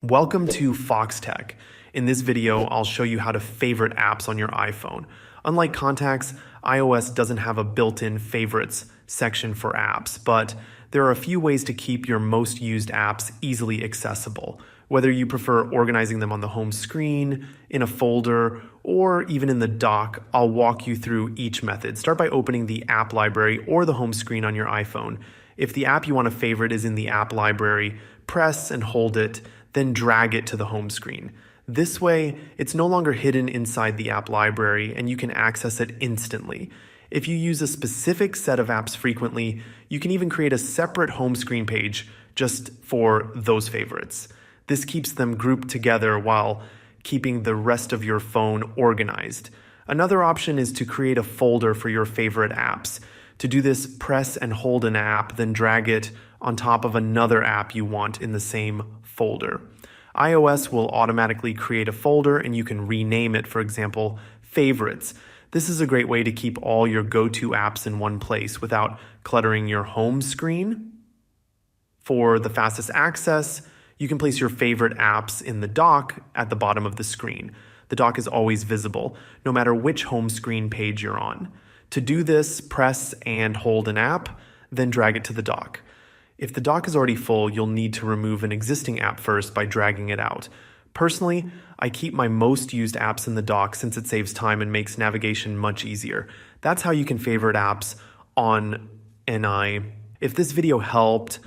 Welcome to Foxtecc. In this video, I'll show you how to favorite apps on your iPhone. Unlike Contacts, iOS doesn't have a built-in favorites section for apps, but there are a few ways to keep your most used apps easily accessible. Whether you prefer organizing them on the home screen, in a folder, or even in the dock, I'll walk you through each method. Start by opening the app library or the home screen on your iPhone. If the app you want to favorite is in the app library, press and hold it, then drag it to the home screen. This way, it's no longer hidden inside the app library and you can access it instantly. If you use a specific set of apps frequently, you can even create a separate home screen page just for those favorites. This keeps them grouped together while keeping the rest of your phone organized. Another option is to create a folder for your favorite apps. To do this, press and hold an app, then drag it on top of another app you want in the same folder. iOS will automatically create a folder and you can rename it, for example, Favorites. This is a great way to keep all your go-to apps in one place without cluttering your home screen. For the fastest access, you can place your favorite apps in the dock at the bottom of the screen. The dock is always visible, no matter which home screen page you're on. To do this, press and hold an app, then drag it to the dock. If the dock is already full, you'll need to remove an existing app first by dragging it out. Personally, I keep my most used apps in the dock since it saves time and makes navigation much easier. That's how you can favorite apps on NI. If this video helped,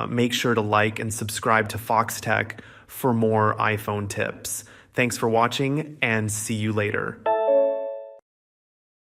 make sure to like and subscribe to Foxtecc for more iPhone tips. Thanks for watching and see you later.